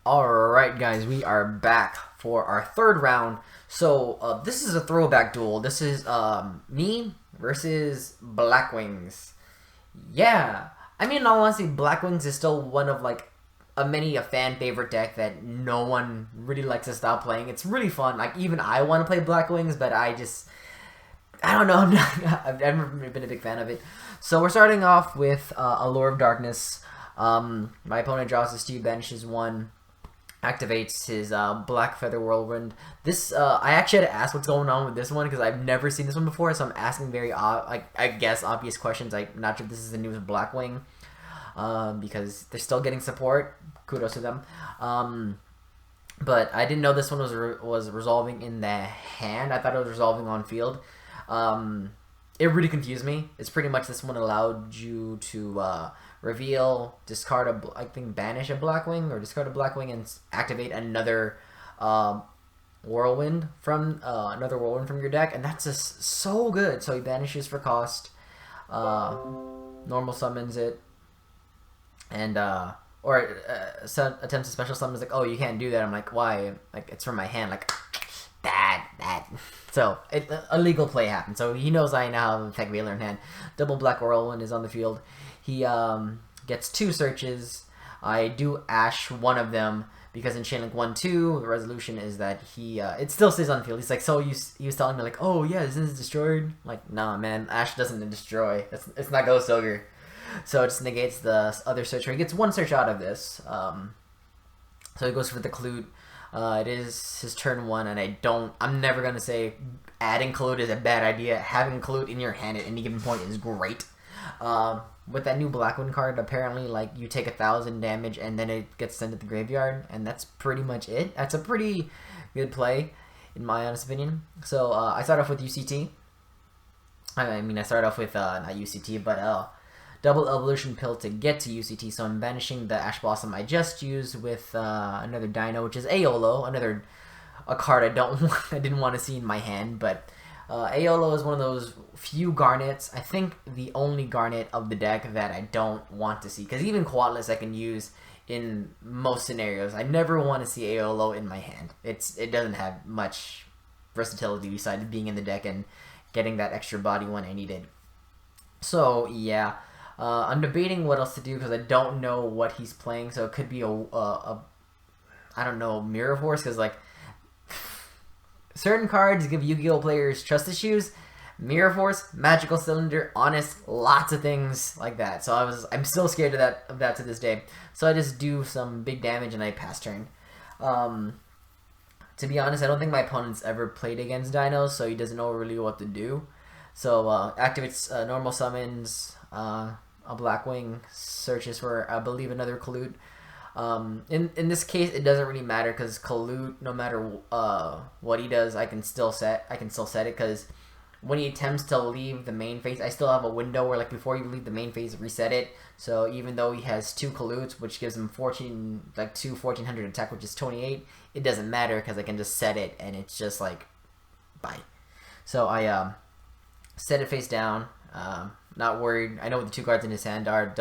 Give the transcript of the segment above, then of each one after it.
Alright guys, we are back for our third round. So this is a throwback duel. This is me versus Blackwings. Yeah, I mean in all honesty, Blackwings is still one of a fan favorite deck that no one really likes to stop playing. It's really fun. Like even I want to play Blackwings, but I don't know. I've never been a big fan of it. So we're starting off with Allure of Darkness. My opponent draws his 2, banishes 1, activates his Black Feather Whirlwind. This I actually had to ask what's going on with this one because I've never seen this one before, so I'm asking very I guess obvious questions. I'm not sure if this is the newest Blackwing because they're still getting support. Kudos to them. But I didn't know this one was resolving in the hand. I thought it was resolving on field. It really confused me. It's pretty much this one allowed you to reveal, discard banish a Blackwing or discard a Blackwing and activate another whirlwind from your deck, and that's just so good. So he banishes for cost, normal summons it, and attempts a special summon. Is like, oh, you can't do that. I'm like, why? Like, it's from my hand. Like, that. So a legal play happened. So he knows I now have Effect Veiler in hand. Double Black Whirlwind is on the field. He gets 2 searches. I do Ash one of them because in Chain Link 1-2, the resolution is that he it still stays on the field. He's like, so he was telling me like, oh yeah, this is destroyed. Like, nah, man, Ash doesn't destroy. It's not Ghost Ogre. So it just negates the other search. He gets 1 search out of this. So he goes for the Clute. It is his turn 1, and I'm never gonna say adding Clute is a bad idea. Having Clute in your hand at any given point is great. With that new Blackwing card, apparently, like, you take 1,000 damage and then it gets sent to the graveyard, and that's pretty much it. That's a pretty good play, in my honest opinion. So, I start off with UCT. I mean, I start off with, not UCT, but, double Evolution Pill to get to UCT, so I'm banishing the Ash Blossom I just used with, another Dino, which is Aolo, a card I didn't want to see in my hand, but Aolo is one of those few Garnets, I think the only Garnet of the deck that I don't want to see, because even Quatless I can use in most scenarios. I never want to see Aolo in my hand. It doesn't have much versatility besides being in the deck and getting that extra body when I need it. So yeah, I'm debating what else to do because I don't know what he's playing, so it could be I don't know, Mirror Force, because like certain cards give Yu-Gi-Oh players trust issues. Mirror Force, Magical Cylinder, Honest, lots of things like that. So I'm still scared of that to this day. So I just do some big damage and I pass turn. To be honest, I don't think my opponent's ever played against Dinos, so he doesn't know really what to do. So activates normal summons, a Blackwing, searches for I believe another Clute. In this case, it doesn't really matter because Clute, no matter what he does, I can still set it because when he attempts to leave the main phase, I still have a window where, like, before you leave the main phase, reset it. So even though he has 2 Clutes, which gives him 1400 attack, which is 28, it doesn't matter because I can just set it and it's just like, bye. So I set it face down. Not worried. I know what the 2 cards in his hand are.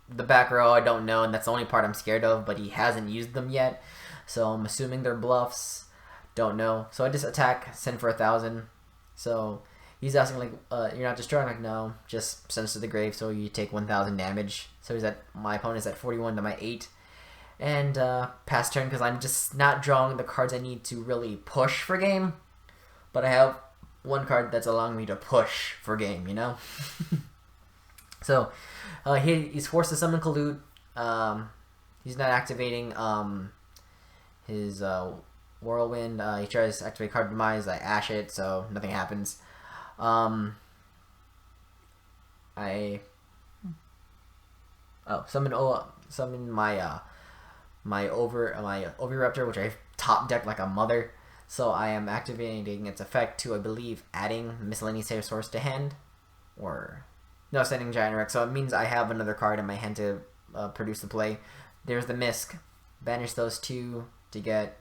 The back row I don't know, and that's the only part I'm scared of, but he hasn't used them yet, so I'm assuming they're bluffs. Don't know. So I just attack, send for 1,000. So he's asking like, you're not destroying? Like, no, just sends to the grave, so you take 1,000 damage. So my opponent's at 41 to my 8. And pass turn because I'm just not drawing the cards I need to really push for game. But I have 1 card that's allowing me to push for game, you know? So he's forced to summon Clute. He's not activating his Whirlwind. He tries to activate card demise. I ash it, so nothing happens. Summon my Oviraptor, which I top decked like a mother. So I am activating its effect to, I believe, adding miscellaneous source to hand, or no, sending Giant Rex. So it means I have another card in my hand to produce the play. There's the Misk. Banish those 2 to get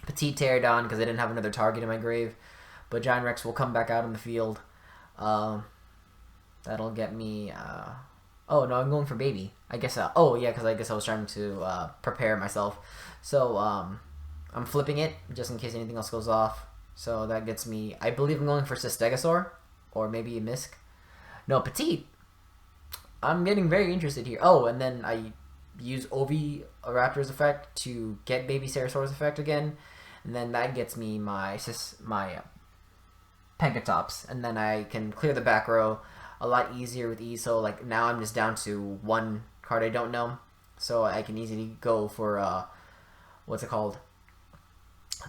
Petite Pterodon because I didn't have another target in my grave. But Giant Rex will come back out on the field. That'll get me Oh no, I'm going for baby. I guess. Oh yeah, because I guess I was trying to prepare myself. So I'm flipping it just in case anything else goes off. So that gets me. I believe I'm going for Stegosaur or maybe a Misk. No, Petite. I'm getting very interested here. Oh, and then I use Oviraptor's effect to get Baby Cerasaur's effect again, and then that gets me my Pegatops, and then I can clear the back row a lot easier with ease. So like now I'm just down to one card I don't know, so I can easily go for what's it called?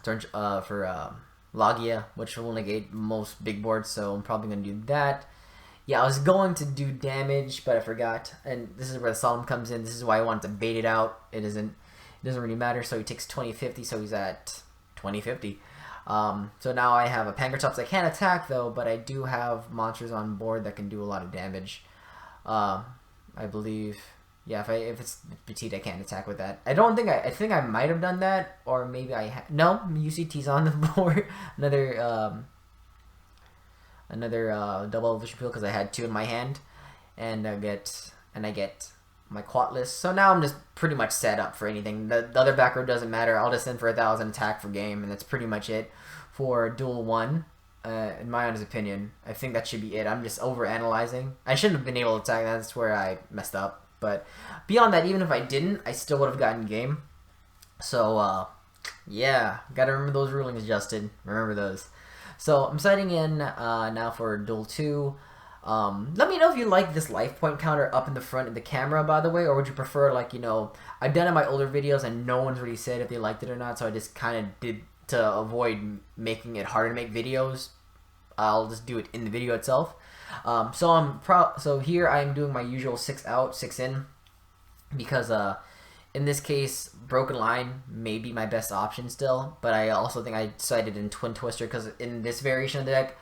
Turn for Logia, which will negate most big boards. So I'm probably gonna do that. Yeah, I was going to do damage, but I forgot. And this is where the Solemn comes in. This is why I wanted to bait it out. It doesn't really matter. So he takes 2050, so he's at 2050. So now I have a Pankratops. I can't attack though, but I do have monsters on board that can do a lot of damage. I believe, yeah. If it's Petite, I can't attack with that. I don't think I think I might have done that, or maybe no. UCT's on the board. Another double vision peel because I had 2 in my hand, and I get my Quatless. So now I'm just pretty much set up for anything. The other back row doesn't matter. I'll just send for 1,000 attack for game, and that's pretty much it for duel 1. In my honest opinion, I think that should be it. I'm just over analyzing. I shouldn't have been able to attack. That's where I messed up. But beyond that, even if I didn't, I still would have gotten game. So yeah, gotta remember those rulings, Justin. Remember those. So I'm sighting in now for duel 2. Let me know if you like this life point counter up in the front of the camera, by the way, or would you prefer, like, you know, I've done it in my older videos and no one's really said if they liked it or not, so I just kind of did to avoid making it harder to make videos. I'll just do it in the video itself. So here I'm doing my usual 6 out, 6 in, because in this case, Broken Line may be my best option still, but I also think I decided in Twin Twister because in this variation of the deck,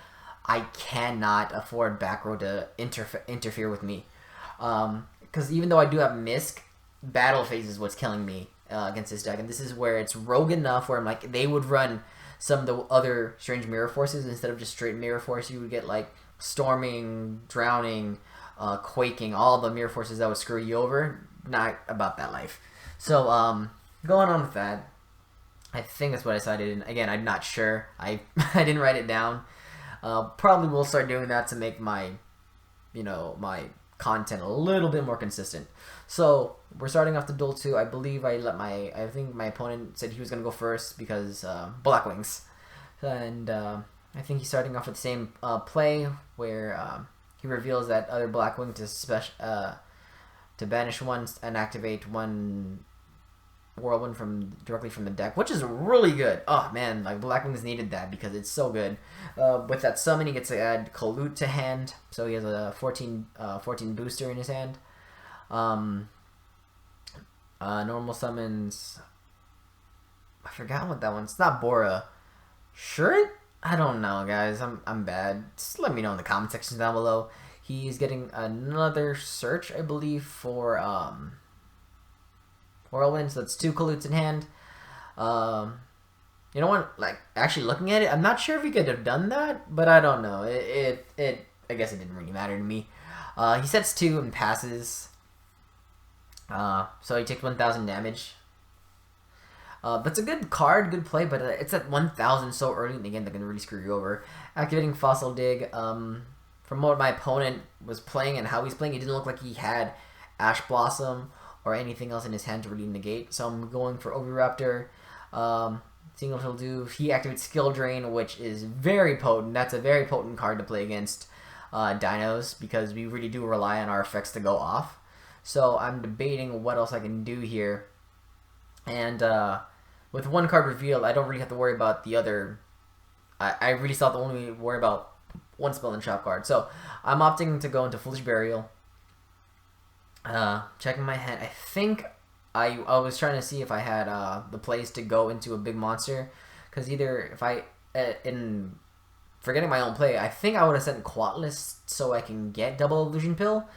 I cannot afford back row to interfere with me. Because even though I do have Misk, Battle Phase is what's killing me against this deck, and this is where it's rogue enough where I'm like, they would run some of the other strange mirror forces instead of just straight mirror force. You would get like Storming, Drowning, Quaking, all the mirror forces that would screw you over. Not about that life. So, going on with that, I think that's what I decided. And again, I'm not sure. I didn't write it down. Probably will start doing that to make my, my content a little bit more consistent. So we're starting off the duel 2. I believe I think my opponent said he was gonna go first because Blackwings, and I think he's starting off with the same play where he reveals that other Blackwing to banish one and activate one Whirlwind directly from the deck, which is really good. Oh man, like Blackwings needed that because it's so good. With that summon, he gets to add Colute to hand, so he has a 14 booster in his hand. Normal summons. I forgot what that one. It's not Bora. Sure? I don't know, guys. I'm bad. Just let me know in the comment section down below. He's getting another search, I believe, for Whirlwind, so that's 2 Colutes in hand. You know what? Like, actually looking at it, I'm not sure if he could have done that, but I don't know. I guess it didn't really matter to me. He sets 2 and passes. So he takes 1,000 damage. That's a good card, good play, but it's at 1,000 so early, and again, they're gonna really screw you over. Activating Fossil Dig. From what my opponent was playing and how he's playing, it didn't look like he had Ash Blossom or anything else in his hand to really negate. So I'm going for Oviraptor. Seeing what he'll do. He activates Skill Drain, which is very potent. That's a very potent card to play against Dinos because we really do rely on our effects to go off. So I'm debating what else I can do here. And with 1 card revealed, I don't really have to worry about the other. I really still have to only worry about 1 spell and trap card. So I'm opting to go into Foolish Burial. Checking my hand. I think I was trying to see if I had the place to go into a big monster. Because either if I, in forgetting my own play, I think I would have sent Quatless so I can get double Illusion Pill.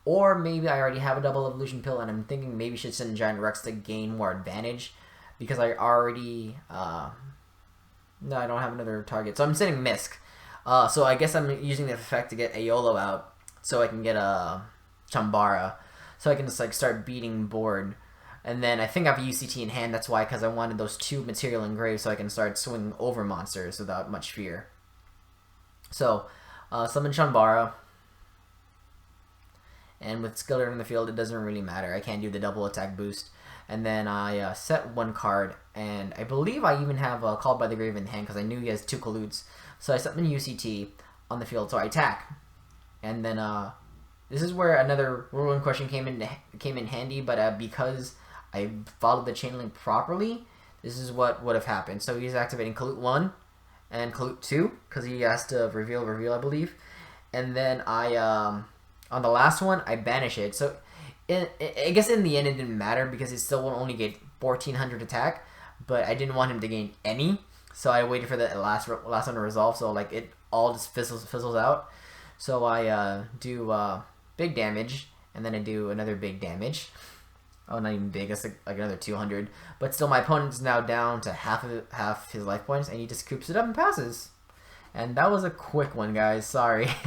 Or maybe I already have a double Evolution Pill and I'm thinking maybe I should send Giant Rex to gain more advantage. Because I already, no, I don't have another target. So I'm sending Misk. So I guess I'm using the effect to get Aeolo out so I can get a Chambara, so I can just like start beating board. And then I think I have a UCT in hand. That's why, because I wanted those 2 material engraved, so I can start swinging over monsters without much fear. So, summon Chambara. And with Skeleton in the field, it doesn't really matter. I can't do the double attack boost. And then I set 1 card, and I believe I even have Called by the Grave in hand because I knew he has 2 Kalutes. So I summon UCT on the field, so I attack. And then this is where another Whirlwind Question came in handy, but because I followed the chain link properly, this is what would have happened. So he's activating Kalut 1 and Kalut 2 because he has to reveal, I believe. And then I on the last one I banish it. So I guess in the end it didn't matter because it still will only get 1400 attack, but I didn't want him to gain any, so I waited for the last one to resolve. So like it all just fizzles out. So I do big damage, and then I do another big damage. Oh, not even big. It's like another 200. But still, my opponent's now down to half his life points, and he just coops it up and passes. And that was a quick one, guys. Sorry.